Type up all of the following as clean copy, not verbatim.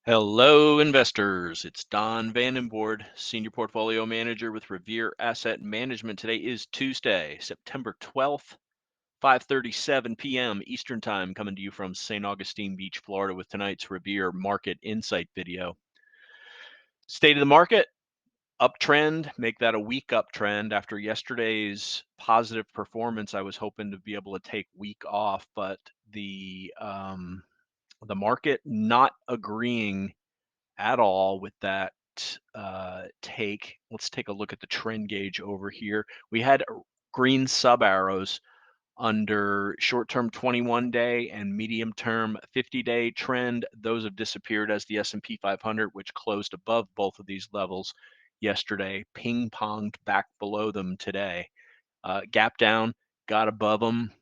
Hello, investors. It's Don Vandenbord, Senior Portfolio Manager with Revere Asset Management. Today is Tuesday, September 12th, 5:37 p.m. Eastern Time, coming to you from St. Augustine Beach, Florida, with tonight's Revere Market Insight video. State of the market, uptrend, make that a week uptrend. After yesterday's positive performance, I was hoping to be able to take week off, but the market not agreeing at all with that take. Let's take a look at the trend gauge over here. We had green sub arrows under short-term 21-day and medium-term 50-day trend. Those have disappeared as the S&P 500, which closed above both of these levels yesterday, ping-ponged back below them today. Gap down, got above them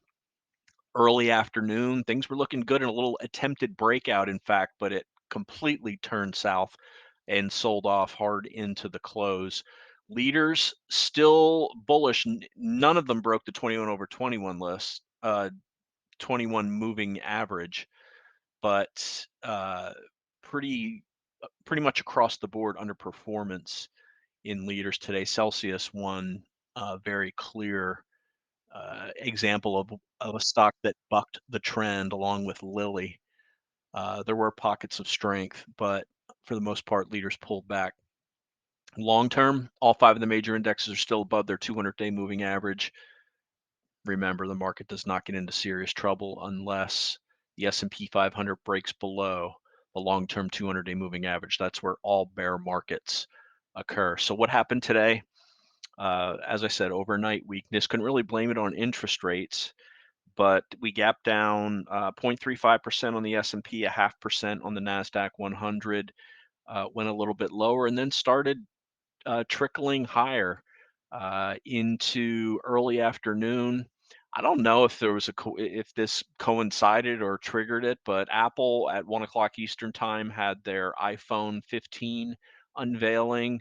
early afternoon. Things were looking good in a little attempted breakout, in fact, but it completely turned south and sold off hard into the close. Leaders still bullish. None of them broke the 21 over 21 list, 21 moving average, but pretty much across the board underperformance in leaders today. Celsius one very clear example of a stock that bucked the trend along with Lilly. There were pockets of strength, but for the most part, leaders pulled back. Long term, all five of the major indexes are still above their 200-day moving average. Remember, the market does not get into serious trouble unless the S&P 500 breaks below the long-term 200-day moving average. That's where all bear markets occur. So what happened today? As I said, overnight weakness. Couldn't really blame it on interest rates, but we gapped down 0.35% on the S&P, 0.5% on the NASDAQ 100, went a little bit lower, and then started trickling higher into early afternoon. I don't know if there was if this coincided or triggered it, but Apple at 1 o'clock Eastern time had their iPhone 15 unveiling,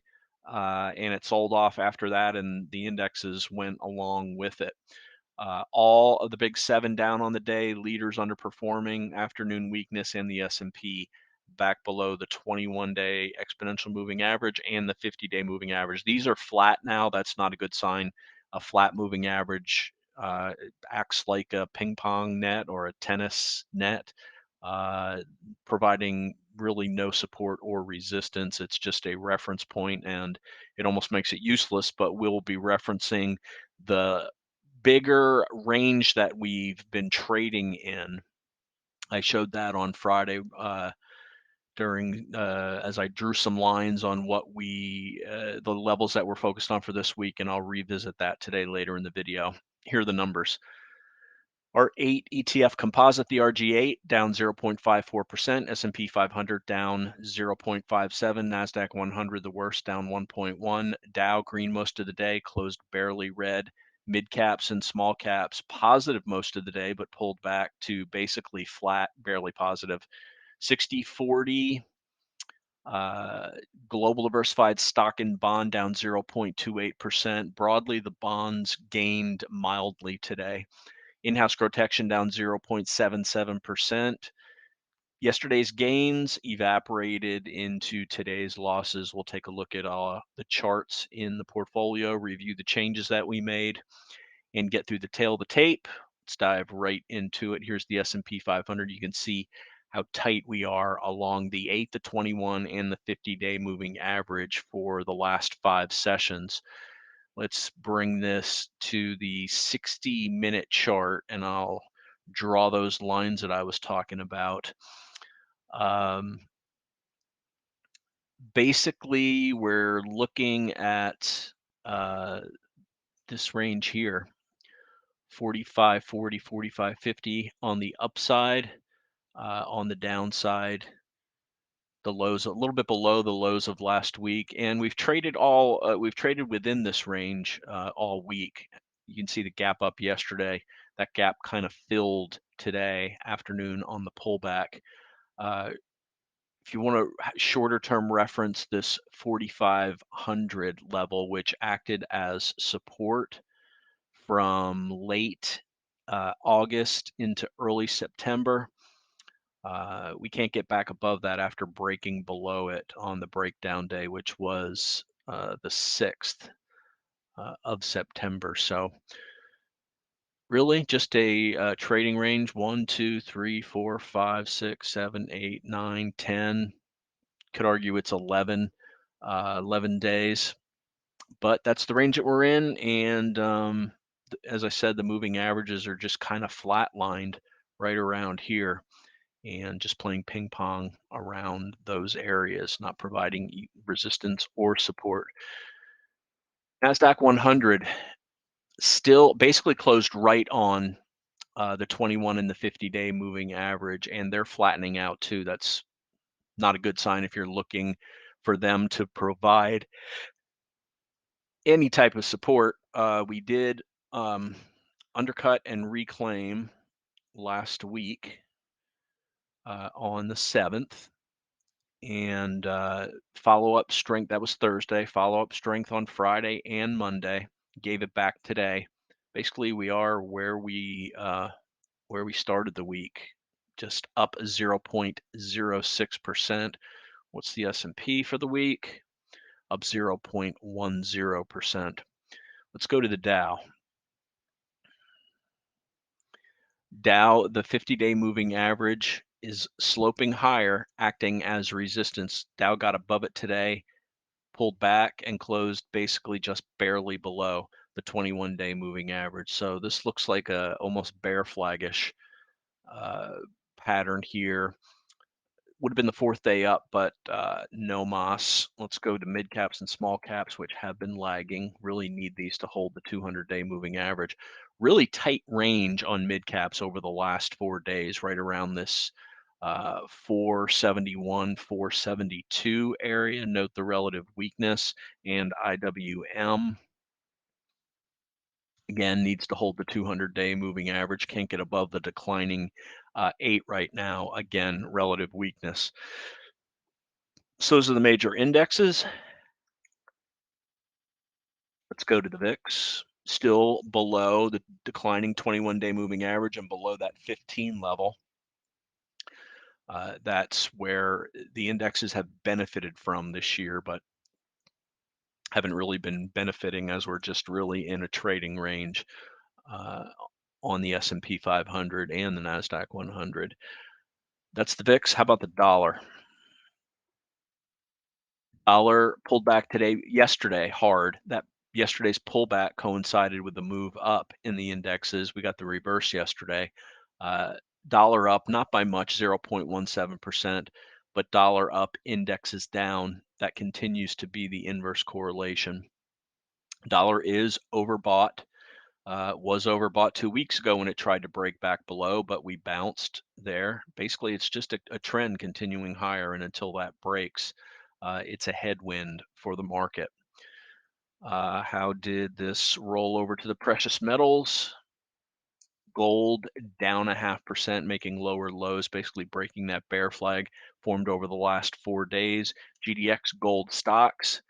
and it sold off after that, and the indexes went along with it. All of the Big-7 down on the day, leaders underperforming, afternoon weakness, and the S&P back below the 21-day exponential moving average and the 50-day moving average. These are flat now. That's not a good sign. A flat moving average acts like a ping pong net or a tennis net, providing really no support or resistance. It's just a reference point, and it almost makes it useless, but we'll be referencing the bigger range that we've been trading in. I showed that on Friday during as I drew some lines on what the levels that we're focused on for this week, and I'll revisit that today later in the video. Here are the numbers. Our 8 ETF composite, the RG8, down 0.54%, S&P 500 down 0.57, NASDAQ 100 the worst, down 1.1, Dow green most of the day, closed barely red, mid caps and small caps positive most of the day, but pulled back to basically flat, barely positive. 60-40 global diversified stock and bond down 0.28%. Broadly, the bonds gained mildly today. In-house GROTECTION down 0.77%. Yesterday's gains evaporated into today's losses. We'll take a look at the charts in the portfolio, review the changes that we made, and get through the tail of the tape. Let's dive right into it. Here's the S&P 500. You can see how tight we are along the 8, the 21, and the 50-day moving average for the last 5 sessions. Let's bring this to the 60-minute chart, and I'll draw those lines that I was talking about. Basically, we're looking at this range here, 45.40, 45.50 on the upside. On the downside, the lows a little bit below the lows of last week, and we've traded within this range all week. You can see the gap up yesterday. That gap kind of filled today afternoon on the pullback. If you want to shorter term reference, this 4,500 level, which acted as support from late August into early September. We can't get back above that after breaking below it on the breakdown day, which was the 6th of September. So really just a trading range: 1, 2, 3, 4, 5, 6, 7, 8, 9, 10. Could argue it's 11 days, but that's the range that we're in. And as I said, the moving averages are just kind of flatlined right around here, and just playing ping pong around those areas, not providing resistance or support. NASDAQ 100 still basically closed right on the 21 and the 50-day moving average, and they're flattening out too. That's not a good sign if you're looking for them to provide any type of support. We did undercut and reclaim last week on the 7th, and follow-up strength, that was Thursday. Follow-up strength on Friday and Monday. Gave it back today. Basically, we are where we started the week, just up 0.06%. What's the S&P for the week? Up 0.10%. Let's go to the Dow. Dow, the 50-day moving average is sloping higher, acting as resistance. Dow got above it today, pulled back, and closed basically just barely below the 21-day moving average. So this looks like a almost bear flaggish pattern here. Would have been the 4th day up, but no moss. Let's go to mid caps and small caps, which have been lagging. Really need these to hold the 200-day moving average. Really tight range on mid caps over the last 4 days, right around this 471, 472 area. Note the relative weakness, and IWM again needs to hold the 200-day moving average. Can't get above the declining 8 right now. Again, relative weakness. So those are the major indexes. Let's go to the VIX. Still below the declining 21-day moving average and below that 15 level. That's where the indexes have benefited from this year, but haven't really been benefiting, as we're just really in a trading range on the S&P 500 and the NASDAQ 100. That's the VIX. How about the dollar? Dollar pulled back yesterday hard. That yesterday's pullback coincided with the move up in the indexes. We got the reverse yesterday. Dollar up, not by much, 0.17%, but dollar up, indexes down. That continues to be the inverse correlation. Dollar is overbought. Was overbought 2 weeks ago when it tried to break back below, but we bounced there. Basically, it's just a trend continuing higher, and until that breaks, it's a headwind for the market. How did this roll over to the precious metals? Gold down 0.5%, making lower lows, basically breaking that bear flag formed over the last 4 days. GDX gold stocks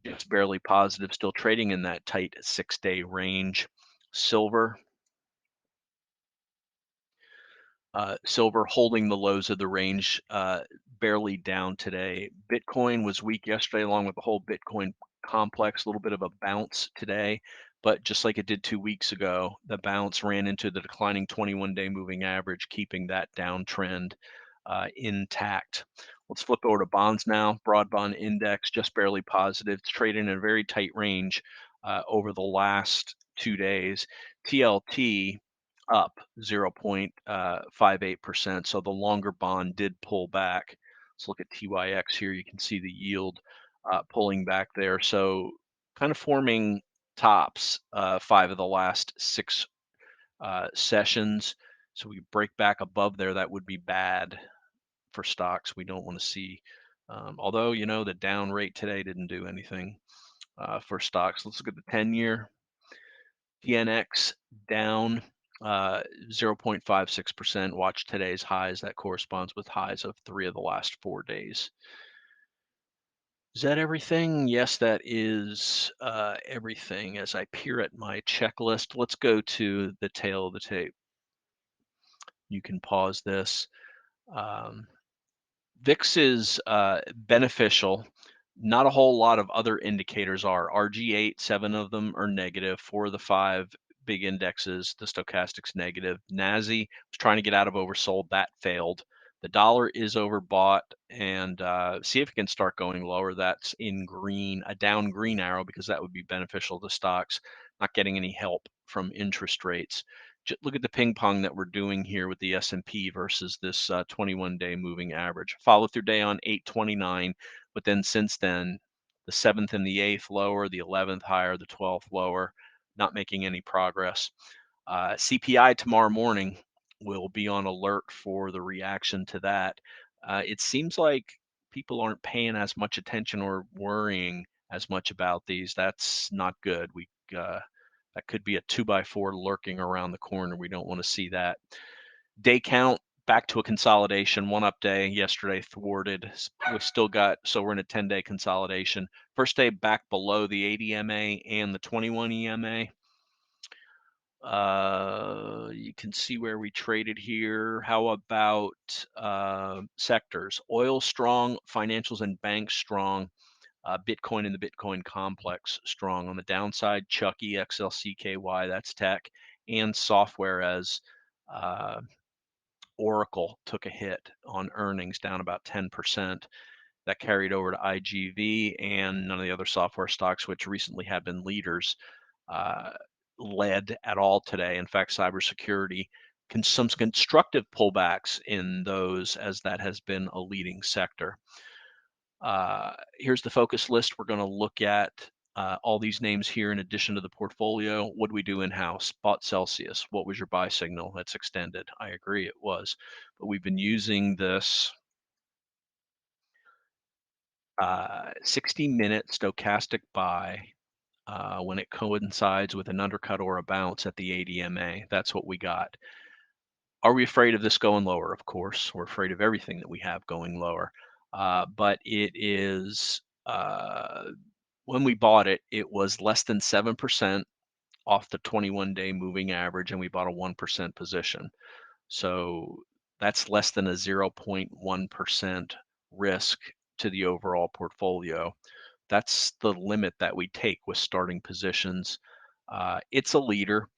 just barely positive, still trading in that tight 6-day range. Silver holding the lows of the range, barely down today. Bitcoin was weak yesterday, along with the whole Bitcoin complex. A little bit of a bounce today, but just like it did 2 weeks ago, the bounce ran into the declining 21-day moving average, keeping that downtrend intact. Let's flip over to bonds now. Broad bond index just barely positive. It's trading in a very tight range over the last 2 days. TLT up 0.58%. So the longer bond did pull back. Let's look at TYX here. You can see the yield pulling back there. So kind of forming tops 5 of the last 6 sessions. So we break back above there, that would be bad for stocks. We don't want to see, although, the down rate today didn't do anything for stocks. Let's look at the 10-year. PNX down 0.56%. Watch today's highs. That corresponds with highs of 3 of the last 4 days. Is that everything? Yes, that is everything. As I peer at my checklist, let's go to the tail of the tape. You can pause this. Um, VIX is beneficial. Not a whole lot of other indicators are. RG8, 7 of them are negative. 4 of the 5 big indexes, the stochastic's negative. NASI was trying to get out of oversold. That failed. The dollar is overbought, and see if it can start going lower. That's in green, a down green arrow, because that would be beneficial to stocks. Not getting any help from interest rates. Look at the ping pong that we're doing here with the S&P versus this 21-day moving average. Follow through day on 829, but then since then, the 7th and the 8th lower, the 11th higher, the 12th lower, not making any progress. CPI tomorrow morning will be on alert for the reaction to that. It seems like people aren't paying as much attention or worrying as much about these. That's not good. That could be a 2x4 lurking around the corner. We don't want to see that. Day count back to a consolidation. One up day yesterday, thwarted. We still got, so we're in a 10-day consolidation. First day back below the 80 MA and the 21 EMA. You can see where we traded here. How about sectors? Oil strong, financials and banks strong. Bitcoin and the Bitcoin complex strong. On the downside, Chucky, XLCKY, that's tech, and software, as Oracle took a hit on earnings, down about 10%. That carried over to IGV, and none of the other software stocks, which recently have been leaders, led at all today. In fact, cybersecurity, some constructive pullbacks in those, as that has been a leading sector. Here's the focus list. We're going to look at all these names here in addition to the portfolio. What do we do in-house? Bought Celsius. What was your buy signal? That's extended. I agree, it was. But we've been using this 60-minute stochastic buy when it coincides with an undercut or a bounce at the 80 MA. That's what we got. Are we afraid of this going lower? Of course, we're afraid of everything that we have going lower. But it is, when we bought it, it was less than 7% off the 21-day moving average, and we bought a 1% position. So that's less than a 0.1% risk to the overall portfolio. That's the limit that we take with starting positions. It's a leader.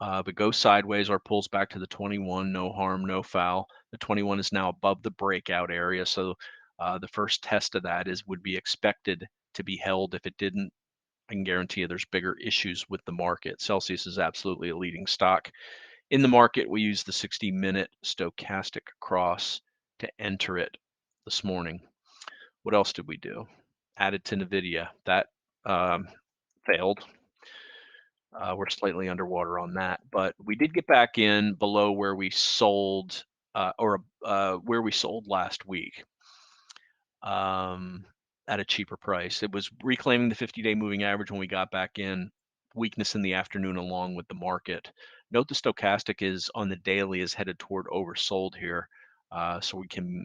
But goes sideways or pulls back to the 21, no harm, no foul. The 21 is now above the breakout area, so the first test of that would be expected to be held. If it didn't, I can guarantee you there's bigger issues with the market. Celsius is absolutely a leading stock in the market. We use the 60-minute stochastic cross to enter it this morning. What else did we do? Added to NVIDIA. That failed. We're slightly underwater on that, but we did get back in below where we sold, where we sold last week, at a cheaper price. It was reclaiming the 50-day moving average when we got back in. Weakness in the afternoon along with the market. Note the stochastic is on the daily is headed toward oversold here, so we can.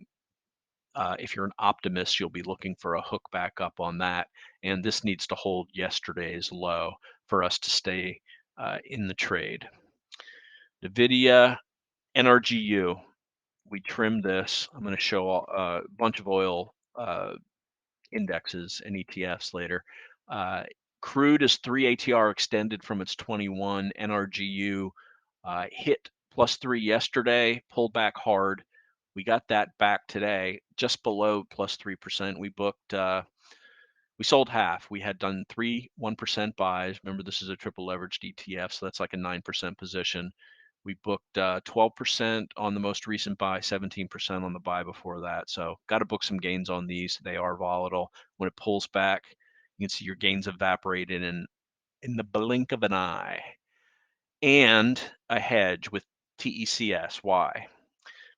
If you're an optimist, you'll be looking for a hook back up on that, and this needs to hold yesterday's low for us to stay in the trade. NVIDIA, NRGU, we trimmed this. I'm going to show a bunch of oil indexes and ETFs later. Crude is 3 ATR extended from its 21. NRGU hit +3 yesterday, pulled back hard. We got that back today, just below +3%. We booked, we sold half. We had done 3 1% buys. Remember, this is a triple leveraged ETF, so that's like a 9% position. We booked 12% on the most recent buy, 17% on the buy before that. So got to book some gains on these. They are volatile. When it pulls back, you can see your gains evaporated in the blink of an eye. And a hedge with TECS. Why?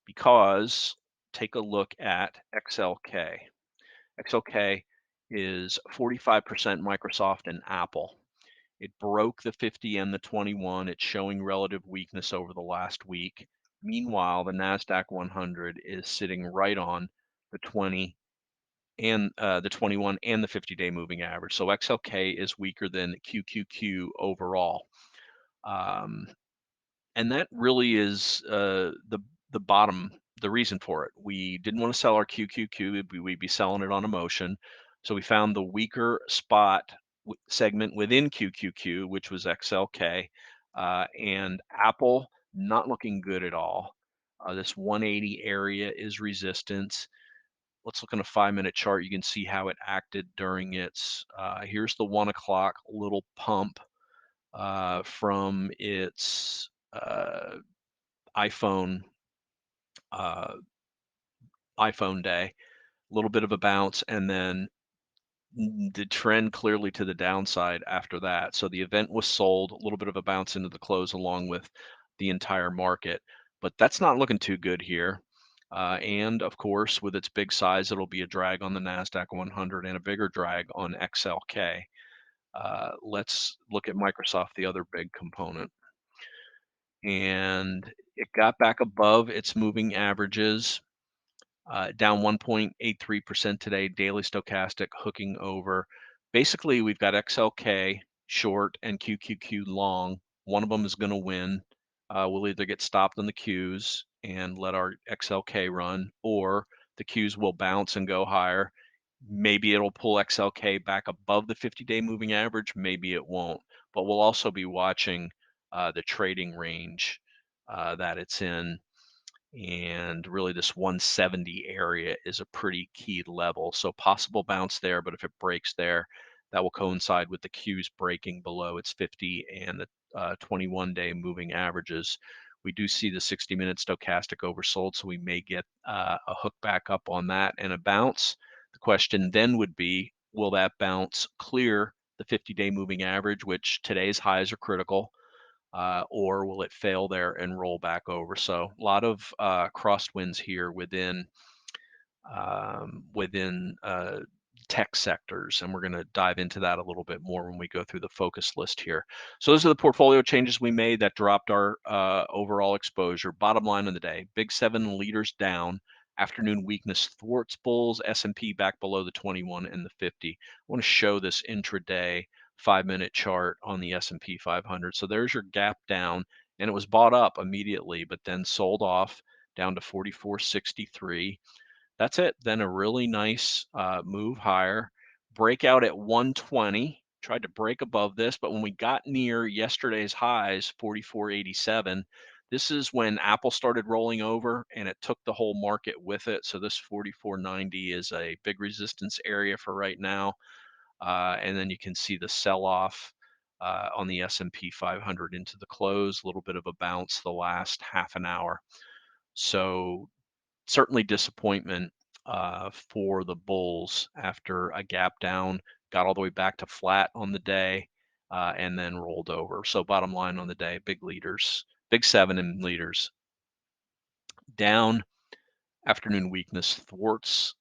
Because take a look at XLK. XLK is 45% Microsoft and Apple. It broke the 50 and the 21. It's showing relative weakness over the last week. Meanwhile, the NASDAQ 100 is sitting right on the 20 and the 21 and the 50-day moving average. So XLK is weaker than QQQ overall. And that really is the bottom the reason for it. We didn't want to sell our QQQ. We'd be selling it on emotion. So we found the weaker spot segment within QQQ, which was XLK, and Apple not looking good at all. This 180 area is resistance. Let's look on a 5-minute chart. You can see how it acted during its, here's the 1 o'clock little pump from its iPhone uh, iPhone day, a little bit of a bounce, and then the trend clearly to the downside after that. So the event was sold, a little bit of a bounce into the close along with the entire market, but that's not looking too good here. And of course, with its big size, it'll be a drag on the NASDAQ 100 and a bigger drag on XLK. Let's look at Microsoft, the other big component. And it got back above its moving averages, down 1.83% today, daily stochastic hooking over. Basically, we've got XLK short and QQQ long. One of them is going to win. We'll either get stopped on the Qs and let our XLK run, or the Qs will bounce and go higher. Maybe it'll pull XLK back above the 50-day moving average. Maybe it won't. But we'll also be watching the trading range that it's in, and really this 170 area is a pretty key level. So possible bounce there, but if it breaks there, that will coincide with the Qs breaking below its 50 and the 21-day moving averages. We do see the 60-minute stochastic oversold, so we may get a hook back up on that and a bounce. The question then would be, will that bounce clear the 50-day moving average, which today's highs are critical? Or will it fail there and roll back over? So a lot of crosswinds here within tech sectors, and we're going to dive into that a little bit more when we go through the focus list here. So those are the portfolio changes we made that dropped our overall exposure. Bottom line of the day: Big-7 leaders down. Afternoon weakness thwarts bulls. S&P back below the 21 and the 50. I want to show this intraday 5-minute chart on the S&P 500. So there's your gap down, and it was bought up immediately, but then sold off down to 44.63. That's it. Then a really nice move higher, breakout at 120. Tried to break above this, but when we got near yesterday's highs, 44.87, this is when Apple started rolling over and it took the whole market with it. So this 44.90 is a big resistance area for right now. And then you can see the sell-off on the S&P 500 into the close, a little bit of a bounce the last half an hour. So certainly disappointment for the bulls after a gap down, got all the way back to flat on the day, and then rolled over. So bottom line on the day: Big-7 and leaders down. Afternoon weakness thwarts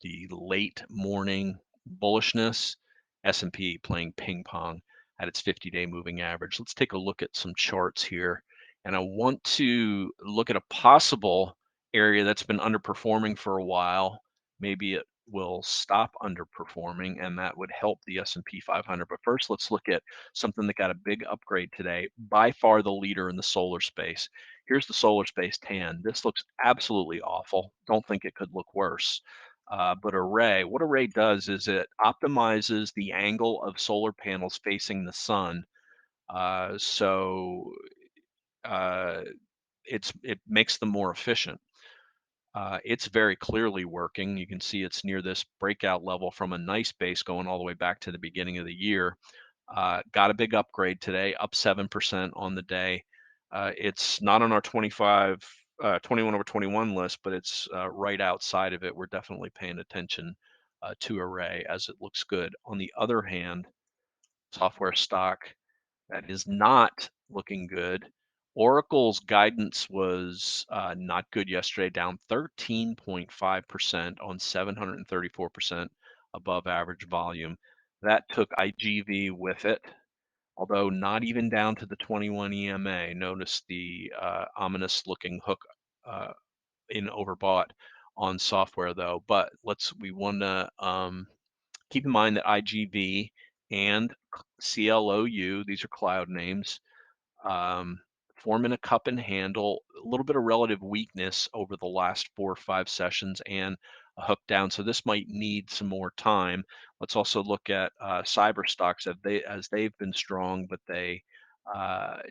the late morning bullishness. S&P playing ping pong at its 50-day moving average. Let's take a look at some charts here. And I want to look at a possible area that's been underperforming for a while. Maybe it will stop underperforming, and that would help the S&P 500. But first, let's look at something that got a big upgrade today. By far the leader in the solar space. Here's the solar space tan. This looks absolutely awful. Don't think it could look worse. But what Array does is it optimizes the angle of solar panels facing the sun. So uh, it makes them more efficient. It's very clearly working. You can see it's near this breakout level from a nice base going all the way back to the beginning of the year. Got a big upgrade today, up 7% on the day. It's not on our 21 over 21 list, but it's right outside of it. We're definitely paying attention to Array as it looks good. On the other hand, software stock that is not looking good. Oracle's guidance was not good yesterday, down 13.5% on 734% above average volume. That took IGV with it, although not even down to the 21 EMA. Notice the ominous looking hook in overbought on software though. But we want to keep in mind that IGV and CLOU, these are cloud names, forming a cup and handle, a little bit of relative weakness over the last 4 or 5 sessions, and a hook down. So this might need some more time. Let's also look at cyber stocks as they've been strong, but they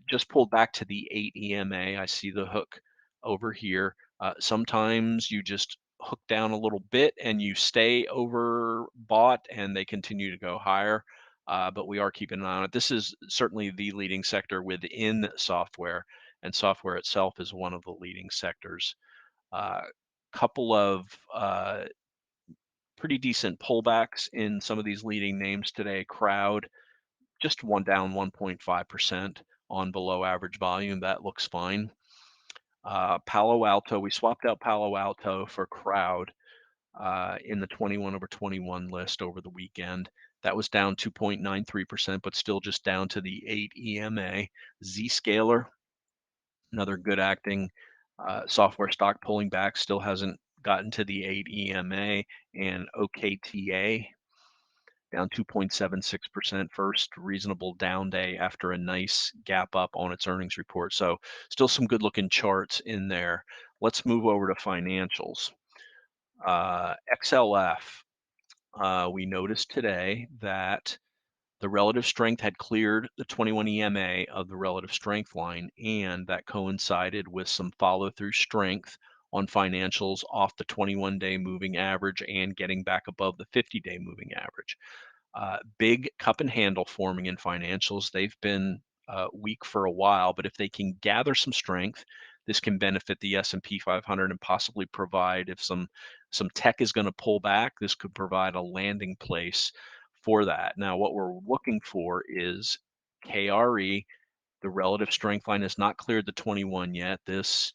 just pulled back to the 8 EMA. I see the hook over here. Sometimes you just hook down a little bit and you stay overbought and they continue to go higher. But we are keeping an eye on it. This is certainly the leading sector within software, and software itself is one of the leading sectors. Couple of pretty decent pullbacks in some of these leading names today. Crowd just one down 1.5% on below average volume. That looks fine. Palo Alto, we swapped out Palo Alto for Crowd in the 21 over 21 list over the weekend. That was down 2.93%, but still just down to the 8 EMA. Zscaler, another good acting software stock pulling back, still hasn't gotten to the 8 EMA. And OKTA down 2.76%, first reasonable down day after a nice gap up on its earnings report. So still some good looking charts in there. Let's move over to financials. XLF, we noticed today that the relative strength had cleared the 21 EMA of the relative strength line, and that coincided with some follow through strength on financials off the 21-day moving average and getting back above the 50-day moving average. Big cup and handle forming in financials. They've been weak for a while, but if they can gather some strength, this can benefit the S&P 500 and possibly provide, if some tech is going to pull back, this could provide a landing place for that. Now, what we're looking for is KRE. The relative strength line has not cleared the 21 yet. This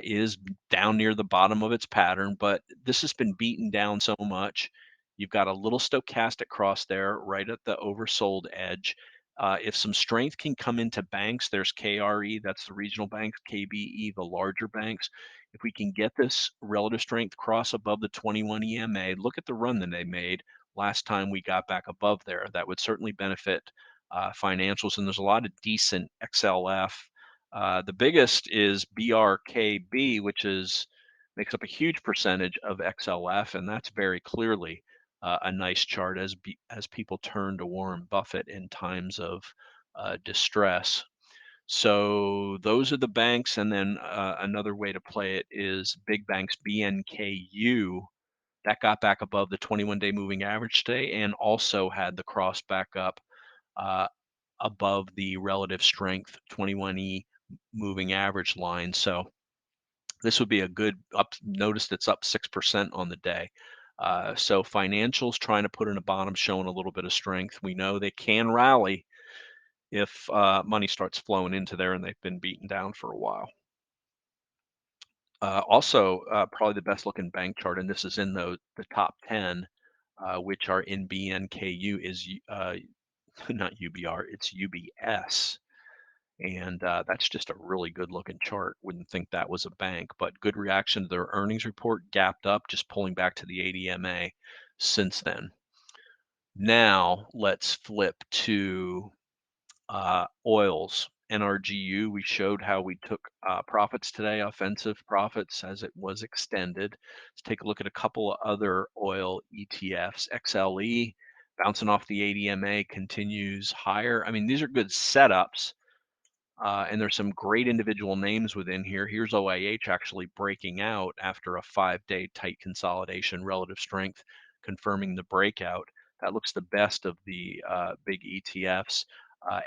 is down near the bottom of its pattern, but this has been beaten down so much. You've got a little stochastic cross there right at the oversold edge. If some strength can come into banks, there's KRE, that's the regional banks, KBE, the larger banks. If we can get this relative strength cross above the 21 EMA, look at the run that they made last time we got back above there. That would certainly benefit financials, and there's a lot of decent XLF. The biggest is BRKB, which makes up a huge percentage of XLF, and that's very clearly a nice chart as people turn to Warren Buffett in times of distress. So those are the banks, and then another way to play it is big banks, BNKU. That got back above the 21-day moving average today, and also had the cross back up uh, above the relative strength 21E moving average line. So this would be a good up. Notice that's up 6% on the day. So financials trying to put in a bottom, showing a little bit of strength. We know they can rally if money starts flowing into there, and they've been beaten down for a while. Also, probably the best looking bank chart, and this is in the top 10, which are in BNKU, is not UBR, it's UBS. And that's just a really good looking chart. Wouldn't think that was a bank, but good reaction to their earnings report, gapped up, just pulling back to the 80 MA since then. Now let's flip to oils. NRGU, we showed how we took profits today, offensive profits as it was extended. Let's take a look at a couple of other oil ETFs. XLE bouncing off the 80 MA continues higher. I mean, these are good setups. And there's some great individual names within here. Here's OIH actually breaking out after a 5-day tight consolidation, relative strength, confirming the breakout. That looks the best of the big ETFs.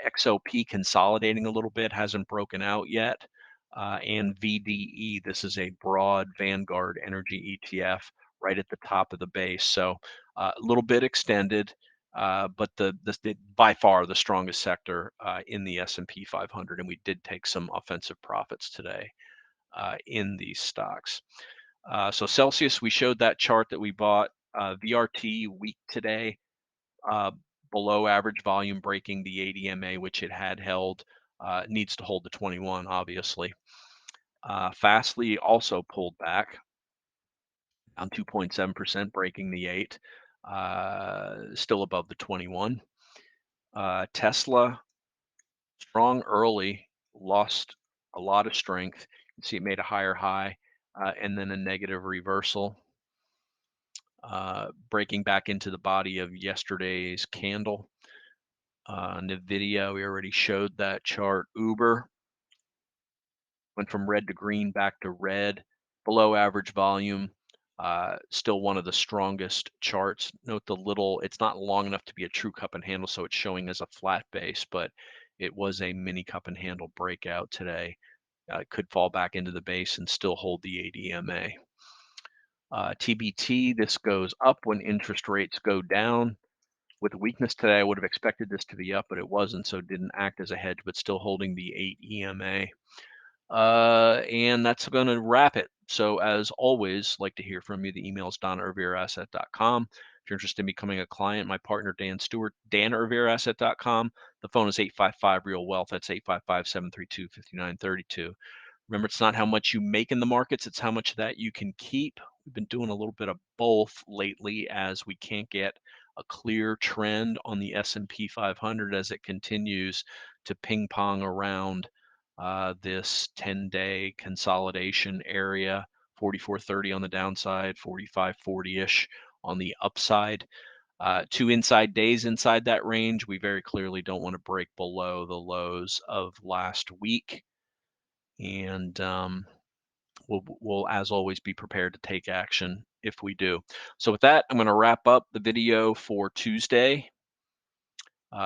XOP consolidating a little bit, hasn't broken out yet. And VDE, this is a broad Vanguard energy ETF right at the top of the base. So a little bit extended. But the by far the strongest sector in the S&P 500, and we did take some offensive profits today in these stocks. So Celsius, we showed that chart that we bought. VRT weak today, below average volume, breaking the 80 MA, which it had held. Needs to hold the 21, obviously. Fastly also pulled back down 2.7%, breaking the 8. Still above the 21. Tesla, strong early, lost a lot of strength. You can see it made a higher high and then a negative reversal, breaking back into the body of yesterday's candle. NVIDIA, we already showed that chart. Uber went from red to green, back to red, below average volume. Still one of the strongest charts. Note the little, it's not long enough to be a true cup and handle, so it's showing as a flat base, but it was a mini cup and handle breakout today. It could fall back into the base and still hold the ADMA. TBT, this goes up when interest rates go down. With weakness today, I would have expected this to be up, but it wasn't, so it didn't act as a hedge, but still holding the 8 EMA. And that's going to wrap it. So as always, like to hear from you. The email is don@revereasset.com. If you're interested in becoming a client, my partner, Dan Stewart, dan@revereasset.com. The phone is 855-REAL-WEALTH. That's 855-732-5932. Remember, it's not how much you make in the markets, it's how much that you can keep. We've been doing a little bit of both lately as we can't get a clear trend on the S&P 500 as it continues to ping pong around this 10-day consolidation area, 44.30 on the downside, 45.40-ish on the upside. 2 inside days inside that range. We very clearly don't want to break below the lows of last week. And we'll, as always, be prepared to take action if we do. So with that, I'm going to wrap up the video for Tuesday,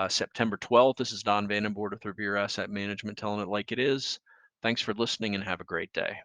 September 12th. This is Don Vandenbord with Revere Asset Management, telling it like it is. Thanks for listening and have a great day.